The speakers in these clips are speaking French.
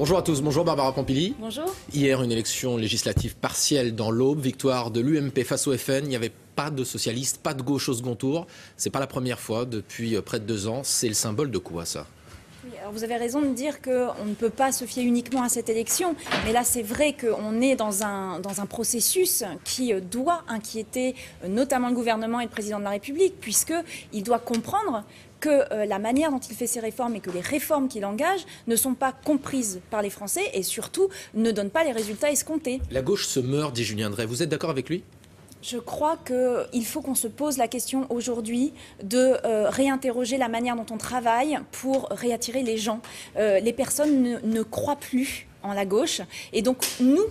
Bonjour à tous, bonjour Barbara Pompili. Bonjour. Hier, une élection législative partielle dans l'Aube, victoire de l'UMP face au FN. Il n'y avait pas de socialistes, pas de gauche au second tour. C'est pas la première fois depuis près de 2 ans. C'est le symbole de quoi ça ? Oui, alors vous avez raison de dire qu'on ne peut pas se fier uniquement à cette élection, mais là c'est vrai qu'on est dans un processus qui doit inquiéter notamment le gouvernement et le président de la République, puisqu'il doit comprendre que la manière dont il fait ses réformes et que les réformes qu'il engage ne sont pas comprises par les Français et surtout ne donnent pas les résultats escomptés. La gauche se meurt, dit Julien Drey. Vous êtes d'accord avec lui ? Je crois qu'il faut qu'on se pose la question aujourd'hui de réinterroger la manière dont on travaille pour réattirer les gens. Les personnes ne croient plus en la gauche et donc nous,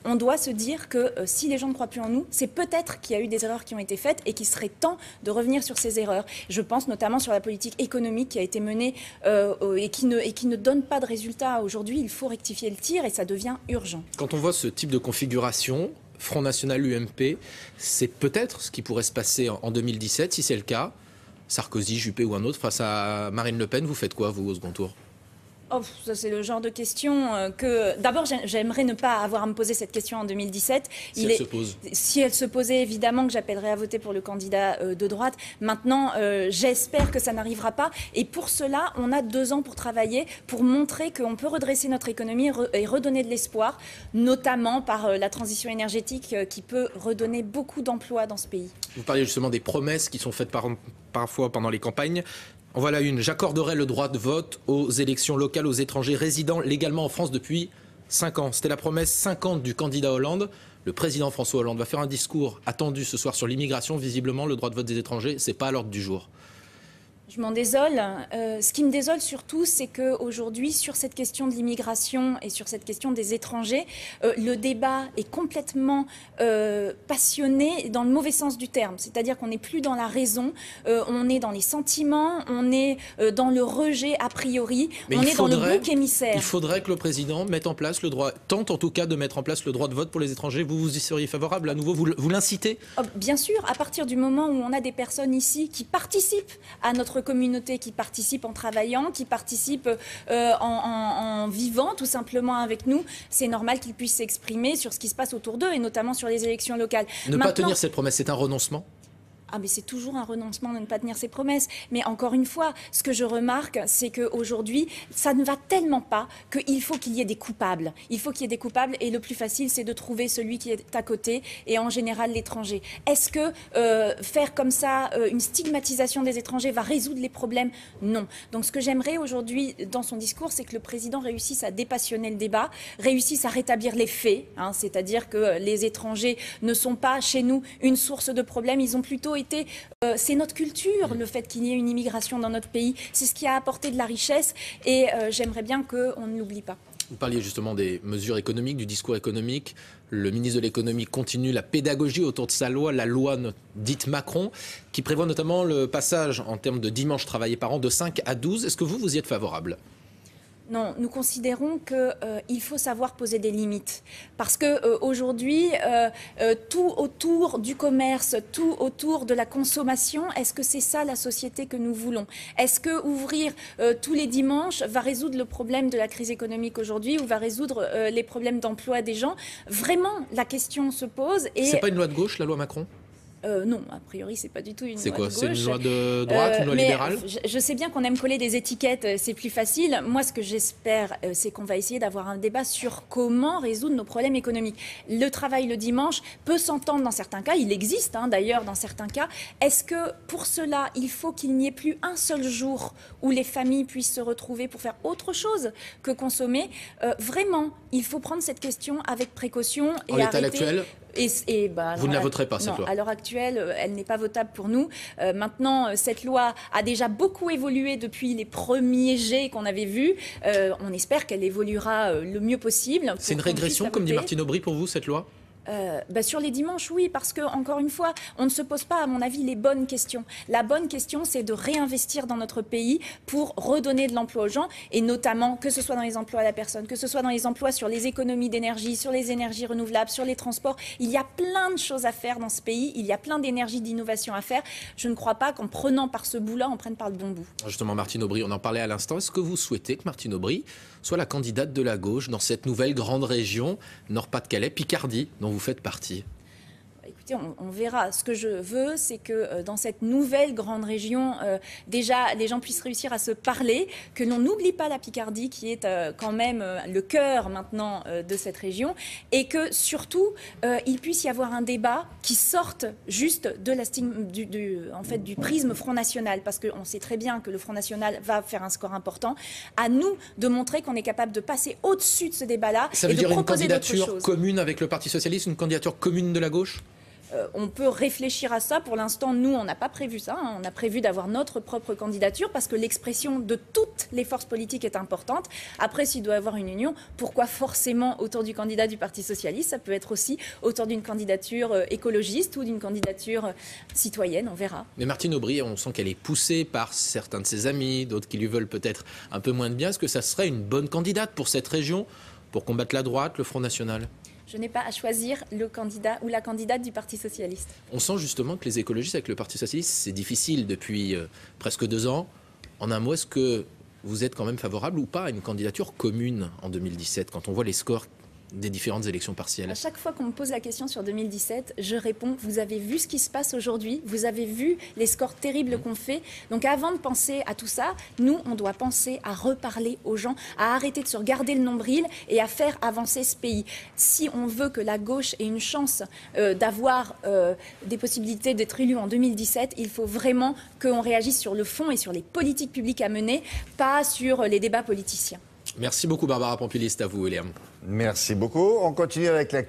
on doit se dire que si les gens ne croient plus en nous, c'est peut-être qu'il y a eu des erreurs qui ont été faites et qu'il serait temps de revenir sur ces erreurs. Je pense notamment sur la politique économique qui a été menée et qui ne donne pas de résultats aujourd'hui. Il faut rectifier le tir et ça devient urgent. Quand on voit ce type de configuration, Front National, UMP, c'est peut-être ce qui pourrait se passer en 2017. Si c'est le cas, Sarkozy, Juppé ou un autre, face à Marine Le Pen, vous faites quoi, vous, au second tour ? Oh, ça c'est le genre de question que... D'abord, j'aimerais ne pas avoir à me poser cette question en 2017. Si elle se pose. Si elle se posait, évidemment que j'appellerais à voter pour le candidat de droite. Maintenant, j'espère que ça n'arrivera pas. Et pour cela, on a 2 ans pour travailler, pour montrer qu'on peut redresser notre économie et redonner de l'espoir, notamment par la transition énergétique qui peut redonner beaucoup d'emplois dans ce pays. Vous parliez justement des promesses qui sont faites parfois pendant les campagnes. En voilà une. J'accorderai le droit de vote aux élections locales aux étrangers résidant légalement en France depuis 5 ans. C'était la promesse 50 du candidat Hollande. Le président François Hollande va faire un discours attendu ce soir sur l'immigration. Visiblement, le droit de vote des étrangers, c'est pas à l'ordre du jour. Je m'en désole. Ce qui me désole surtout, c'est qu'aujourd'hui, sur cette question de l'immigration et sur cette question des étrangers, le débat est complètement passionné dans le mauvais sens du terme. C'est-à-dire qu'on n'est plus dans la raison, on est dans les sentiments, on est dans le rejet a priori, on est dans le bouc émissaire. Il faudrait que le président mette en place le droit, tente en tout cas de mettre en place le droit de vote pour les étrangers. Vous y seriez favorable à nouveau? Vous l'incitez? Bien sûr, à partir du moment où on a des personnes ici qui participent à notre communauté, qui participent en travaillant, qui participent en vivant tout simplement avec nous, c'est normal qu'ils puissent s'exprimer sur ce qui se passe autour d'eux et notamment sur les élections locales. Pas tenir cette promesse, c'est un renoncement? Ah mais c'est toujours un renoncement de ne pas tenir ses promesses. Mais encore une fois, ce que je remarque, c'est qu'aujourd'hui, ça ne va tellement pas qu'il faut qu'il y ait des coupables. Il faut qu'il y ait des coupables et le plus facile, c'est de trouver celui qui est à côté et en général l'étranger. Est-ce que faire comme ça une stigmatisation des étrangers va résoudre les problèmes? Non. Donc ce que j'aimerais aujourd'hui dans son discours, c'est que le président réussisse à dépassionner le débat, réussisse à rétablir les faits, hein, c'est-à-dire que les étrangers ne sont pas chez nous une source de problèmes, ils ont plutôt c'est notre culture, le fait qu'il y ait une immigration dans notre pays. C'est ce qui a apporté de la richesse et j'aimerais bien qu'on ne l'oublie pas. Vous parliez justement des mesures économiques, du discours économique. Le ministre de l'économie continue la pédagogie autour de sa loi, la loi dite Macron, qui prévoit notamment le passage en termes de dimanche travaillé par an de 5 à 12. Est-ce que vous y êtes favorable ? Non, nous considérons qu'il faut savoir poser des limites. Parce qu'aujourd'hui, tout autour du commerce, tout autour de la consommation, est-ce que c'est ça la société que nous voulons? Est-ce que ouvrir tous les dimanches va résoudre le problème de la crise économique aujourd'hui ou va résoudre les problèmes d'emploi des gens? Vraiment, la question se pose. C'est pas une loi de gauche, la loi Macron? Non, a priori, c'est pas du tout une loi de gauche. C'est une loi de droite, une loi libérale? Je sais bien qu'on aime coller des étiquettes, c'est plus facile. Moi, ce que j'espère, c'est qu'on va essayer d'avoir un débat sur comment résoudre nos problèmes économiques. Le travail le dimanche peut s'entendre dans certains cas, il existe d'ailleurs dans certains cas. Est-ce que pour cela, il faut qu'il n'y ait plus un seul jour où les familles puissent se retrouver pour faire autre chose que consommer? Vraiment, il faut prendre cette question avec précaution et en l'état actuel? Vous ne la voterez pas, cette loi? À l'heure actuelle, elle n'est pas votable pour nous. Maintenant, cette loi a déjà beaucoup évolué depuis les premiers jets qu'on avait vus. On espère qu'elle évoluera le mieux possible. C'est une régression, comme dit Martine Aubry, pour vous, cette loi? Sur les dimanches, oui, parce que, encore une fois, on ne se pose pas, à mon avis, les bonnes questions. La bonne question, c'est de réinvestir dans notre pays pour redonner de l'emploi aux gens, et notamment, que ce soit dans les emplois à la personne, que ce soit dans les emplois sur les économies d'énergie, sur les énergies renouvelables, sur les transports. Il y a plein de choses à faire dans ce pays, il y a plein d'énergie, d'innovation à faire. Je ne crois pas qu'en prenant par ce bout-là, on prenne par le bon bout. Justement, Martine Aubry, on en parlait à l'instant. Est-ce que vous souhaitez que Martine Aubry soit la candidate de la gauche dans cette nouvelle grande région Nord-Pas-de-Calais, Picardie, dont vous faites partie? Écoutez, on verra. Ce que je veux, c'est que dans cette nouvelle grande région, déjà, les gens puissent réussir à se parler, que l'on n'oublie pas la Picardie, qui est quand même le cœur maintenant de cette région, et que surtout, il puisse y avoir un débat qui sorte juste de la du prisme Front National, parce qu'on sait très bien que le Front National va faire un score important. À nous de montrer qu'on est capable de passer au-dessus de ce débat-là Ça et veut de dire une proposer d'autres candidature choses. commune avec le Parti Socialiste, une candidature commune de la gauche? On peut réfléchir à ça. Pour l'instant, nous, on n'a pas prévu ça. On a prévu d'avoir notre propre candidature parce que l'expression de toutes les forces politiques est importante. Après, s'il doit y avoir une union, pourquoi forcément autour du candidat du Parti Socialiste? Ça peut être aussi autour d'une candidature écologiste ou d'une candidature citoyenne, on verra. Mais Martine Aubry, on sent qu'elle est poussée par certains de ses amis, d'autres qui lui veulent peut-être un peu moins de bien. Est-ce que ça serait une bonne candidate pour cette région, pour combattre la droite, le Front National? Je n'ai pas à choisir le candidat ou la candidate du Parti Socialiste. On sent justement que les écologistes avec le Parti Socialiste, c'est difficile depuis presque 2 ans. En un mot, est-ce que vous êtes quand même favorable ou pas à une candidature commune en 2017, quand on voit les scores des différentes élections partielles? À chaque fois qu'on me pose la question sur 2017, je réponds, vous avez vu ce qui se passe aujourd'hui, vous avez vu les scores terribles qu'on fait. Donc avant de penser à tout ça, nous, on doit penser à reparler aux gens, à arrêter de se regarder le nombril et à faire avancer ce pays. Si on veut que la gauche ait une chance d'avoir des possibilités d'être élu en 2017, il faut vraiment qu'on réagisse sur le fond et sur les politiques publiques à mener, pas sur les débats politiciens. Merci beaucoup Barbara Pompili, c'est à vous William. Merci beaucoup. On continue avec l'actu.